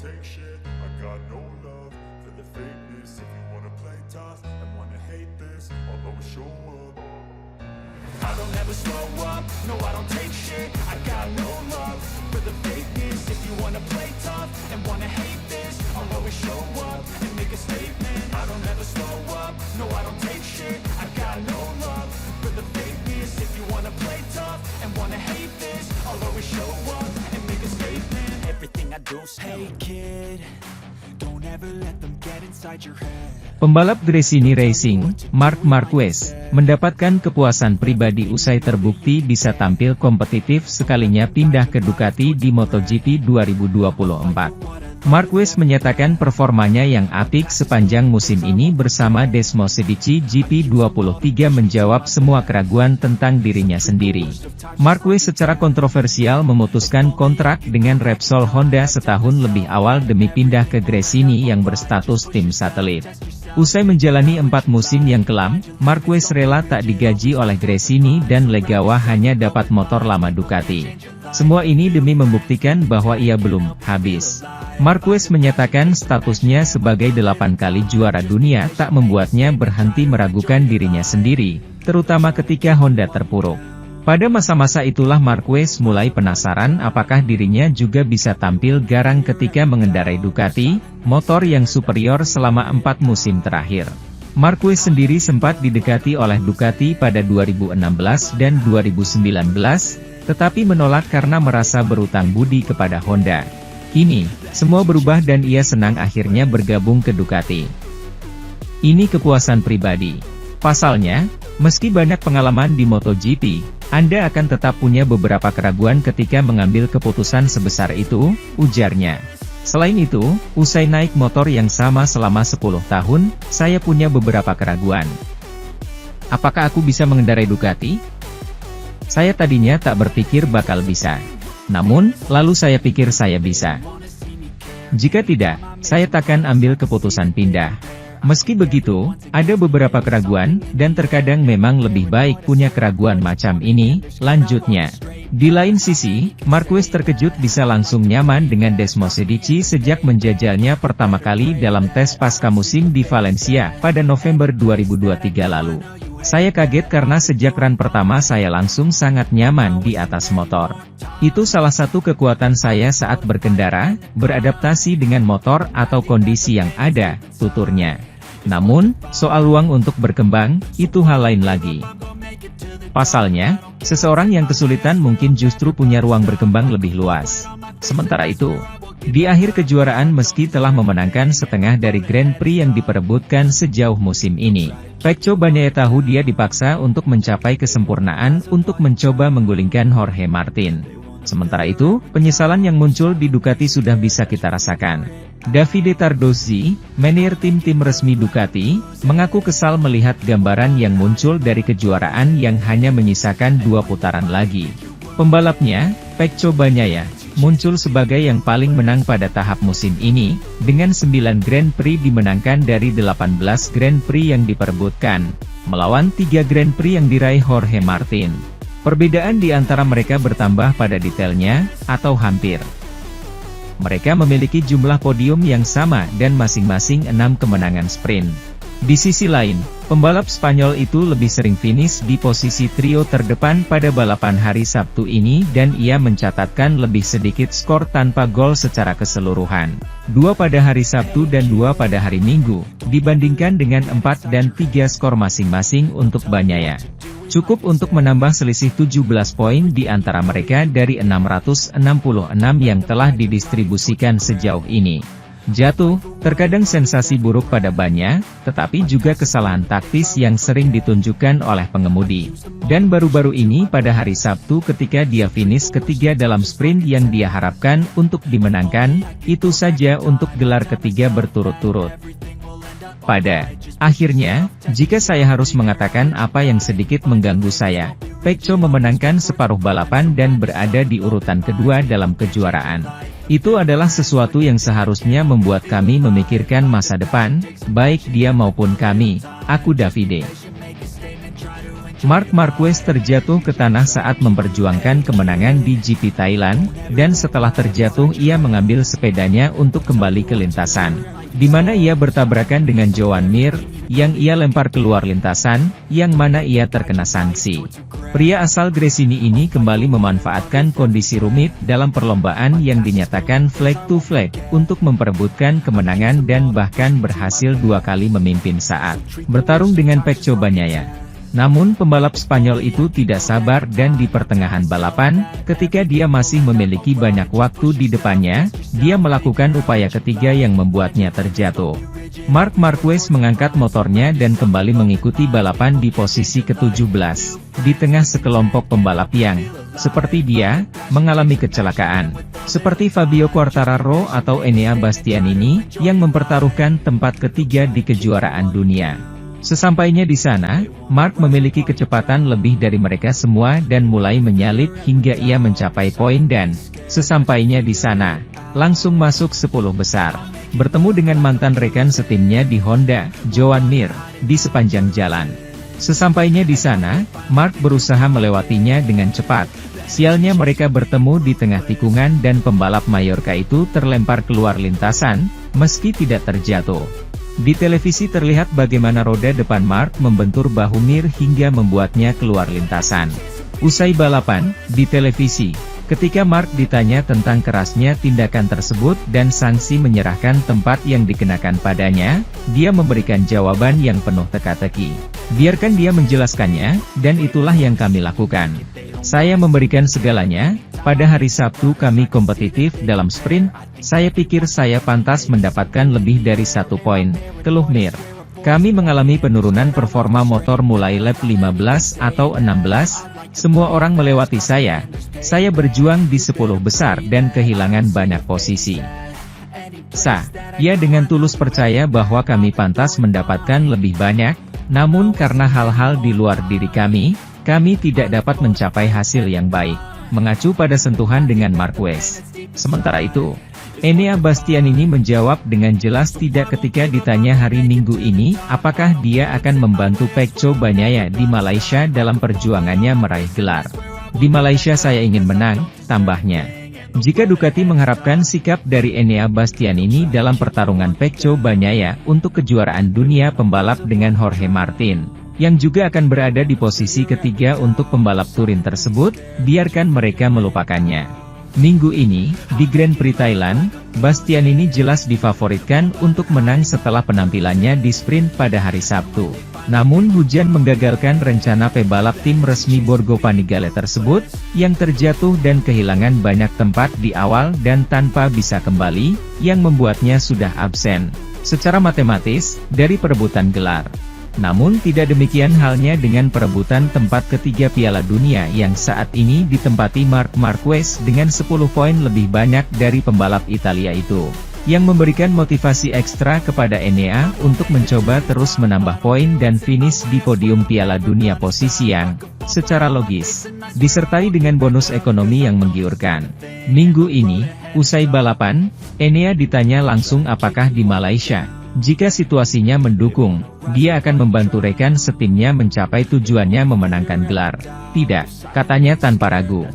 take shit. I got no love for the fakeness. If you wanna play tough and wanna hate this, I'll always show up. I don't ever slow up, no I don't take shit. I got no love for the fakeness. If you wanna play tough and wanna hate this, I'll always show up and make a statement. I don't ever slow up, no I don't take shit. I got no love for the fakeness. If you wanna play tough and wanna hate this, I'll always show up and make a statement. Everything I do, hey kid, don't ever let them get inside your head. Pembalap Gresini Racing, Marc Marquez, mendapatkan kepuasan pribadi usai terbukti bisa tampil kompetitif sekalinya pindah ke Ducati di MotoGP 2024. Marquez menyatakan performanya yang apik sepanjang musim ini bersama Desmosedici GP23 menjawab semua keraguan tentang dirinya sendiri. Marquez secara kontroversial memutuskan kontrak dengan Repsol Honda setahun lebih awal demi pindah ke Gresini yang berstatus tim satelit. Usai menjalani 4 musim yang kelam, Marquez rela tak digaji oleh Gresini dan Legawa hanya dapat motor lama Ducati. Semua ini demi membuktikan bahwa ia belum habis. Marquez menyatakan statusnya sebagai 8 kali juara dunia tak membuatnya berhenti meragukan dirinya sendiri, terutama ketika Honda terpuruk. Pada masa-masa itulah Marquez mulai penasaran apakah dirinya juga bisa tampil garang ketika mengendarai Ducati, motor yang superior selama 4 musim terakhir. Marquez sendiri sempat didekati oleh Ducati pada 2016 dan 2019, tetapi menolak karena merasa berutang budi kepada Honda. Kini, semua berubah dan ia senang akhirnya bergabung ke Ducati. Ini kepuasan pribadi. Pasalnya, meski banyak pengalaman di MotoGP, Anda akan tetap punya beberapa keraguan ketika mengambil keputusan sebesar itu, ujarnya. Selain itu, usai naik motor yang sama selama 10 tahun, saya punya beberapa keraguan. Apakah aku bisa mengendarai Ducati? Saya tadinya tak berpikir bakal bisa. Namun, lalu saya pikir saya bisa. Jika tidak, saya takkan ambil keputusan pindah. Meski begitu, ada beberapa keraguan, dan terkadang memang lebih baik punya keraguan macam ini, lanjutnya. Di lain sisi, Marquez terkejut bisa langsung nyaman dengan Desmosedici sejak menjajalnya pertama kali dalam tes pasca musim di Valencia, pada November 2023 lalu. Saya kaget karena sejak run pertama saya langsung sangat nyaman di atas motor. Itu salah satu kekuatan saya saat berkendara, beradaptasi dengan motor atau kondisi yang ada, tuturnya. Namun, soal ruang untuk berkembang, itu hal lain lagi. Pasalnya, seseorang yang kesulitan mungkin justru punya ruang berkembang lebih luas. Sementara itu, di akhir kejuaraan meski telah memenangkan setengah dari Grand Prix yang diperebutkan sejauh musim ini, Pecco Bagnaia tahu dia dipaksa untuk mencapai kesempurnaan untuk mencoba menggulingkan Jorge Martin. Sementara itu, penyesalan yang muncul di Ducati sudah bisa kita rasakan. Davide Tardozzi, manajer tim resmi Ducati, mengaku kesal melihat gambaran yang muncul dari kejuaraan yang hanya menyisakan 2 putaran lagi. Pembalapnya, Pecco Bagnaia, muncul sebagai yang paling menang pada tahap musim ini, dengan 9 Grand Prix dimenangkan dari 18 Grand Prix yang diperebutkan, melawan 3 Grand Prix yang diraih Jorge Martin. Perbedaan di antara mereka bertambah pada detailnya, atau hampir. Mereka memiliki jumlah podium yang sama dan masing-masing 6 kemenangan sprint. Di sisi lain, pembalap Spanyol itu lebih sering finish di posisi trio terdepan pada balapan hari Sabtu ini dan ia mencatatkan lebih sedikit skor tanpa gol secara keseluruhan. 2 pada hari Sabtu dan 2 pada hari Minggu, dibandingkan dengan 4 dan 3 skor masing-masing untuk Bagnaia. Cukup untuk menambah selisih 17 poin di antara mereka dari 666 yang telah didistribusikan sejauh ini. Jatuh, terkadang sensasi buruk pada Bagnaia, tetapi juga kesalahan taktis yang sering ditunjukkan oleh pengemudi. Dan baru-baru ini pada hari Sabtu ketika dia finish ketiga dalam sprint yang dia harapkan untuk dimenangkan, itu saja untuk gelar ketiga berturut-turut. Pada akhirnya, jika saya harus mengatakan apa yang sedikit mengganggu saya, Pecco memenangkan separuh balapan dan berada di urutan kedua dalam kejuaraan. Itu adalah sesuatu yang seharusnya membuat kami memikirkan masa depan, baik dia maupun kami, aku Davide. Marc Marquez terjatuh ke tanah saat memperjuangkan kemenangan di GP Thailand, dan setelah terjatuh ia mengambil sepedanya untuk kembali ke lintasan, di mana ia bertabrakan dengan Joan Mir, yang ia lempar keluar lintasan, yang mana ia terkena sanksi. Pria asal Gresini ini kembali memanfaatkan kondisi rumit dalam perlombaan yang dinyatakan flag to flag, untuk memperebutkan kemenangan dan bahkan berhasil 2 kali memimpin saat bertarung dengan Pecco Bagnaia. Namun pembalap Spanyol itu tidak sabar dan di pertengahan balapan, ketika dia masih memiliki banyak waktu di depannya, dia melakukan upaya ketiga yang membuatnya terjatuh. Marc Marquez mengangkat motornya dan kembali mengikuti balapan di posisi ke-17, di tengah sekelompok pembalap yang, seperti dia, mengalami kecelakaan. Seperti Fabio Quartararo atau Enea Bastianini, yang mempertaruhkan tempat ketiga di kejuaraan dunia. Sesampainya di sana, Marc memiliki kecepatan lebih dari mereka semua dan mulai menyalip hingga ia mencapai poin dan, sesampainya di sana, langsung masuk 10 besar. Bertemu dengan mantan rekan setimnya di Honda, Joan Mir, di sepanjang jalan. Sesampainya di sana, Marc berusaha melewatinya dengan cepat. Sialnya mereka bertemu di tengah tikungan dan pembalap Mallorca itu terlempar keluar lintasan, meski tidak terjatuh. Di televisi terlihat bagaimana roda depan Marc membentur bahu Mir hingga membuatnya keluar lintasan. Usai balapan, di televisi, ketika Marc ditanya tentang kerasnya tindakan tersebut dan sanksi menyerahkan tempat yang dikenakan padanya, dia memberikan jawaban yang penuh teka-teki. Biarkan dia menjelaskannya, dan itulah yang kami lakukan. Saya memberikan segalanya. Pada hari Sabtu kami kompetitif dalam sprint, saya pikir saya pantas mendapatkan lebih dari 1 poin, keluh Mir. Kami mengalami penurunan performa motor mulai lap 15 atau 16, semua orang melewati saya berjuang di 10 besar dan kehilangan banyak posisi. Ia dengan tulus percaya bahwa kami pantas mendapatkan lebih banyak, namun karena hal-hal di luar diri kami tidak dapat mencapai hasil yang baik. Mengacu pada sentuhan dengan Marquez. Sementara itu, Enea Bastianini menjawab dengan jelas tidak ketika ditanya hari Minggu ini, apakah dia akan membantu Pecco Bagnaia di Malaysia dalam perjuangannya meraih gelar. Di Malaysia saya ingin menang, tambahnya. Jika Ducati mengharapkan sikap dari Enea Bastianini dalam pertarungan Pecco Bagnaia untuk kejuaraan dunia pembalap dengan Jorge Martin, yang juga akan berada di posisi ketiga untuk pembalap Turin tersebut, biarkan mereka melupakannya. Minggu ini, di Grand Prix Thailand, Bastianini jelas difavoritkan untuk menang setelah penampilannya di sprint pada hari Sabtu. Namun hujan menggagalkan rencana pebalap tim resmi Borgo Panigale tersebut, yang terjatuh dan kehilangan banyak tempat di awal dan tanpa bisa kembali, yang membuatnya sudah absen secara matematis dari perebutan gelar. Namun tidak demikian halnya dengan perebutan tempat ketiga Piala Dunia yang saat ini ditempati Marc Marquez dengan 10 poin lebih banyak dari pembalap Italia itu, yang memberikan motivasi ekstra kepada Enea untuk mencoba terus menambah poin dan finish di podium Piala Dunia, posisi yang, secara logis, disertai dengan bonus ekonomi yang menggiurkan. Minggu ini, usai balapan, Enea ditanya langsung apakah di Malaysia, jika situasinya mendukung, dia akan membantu rekan setimnya mencapai tujuannya memenangkan gelar. Tidak, katanya tanpa ragu.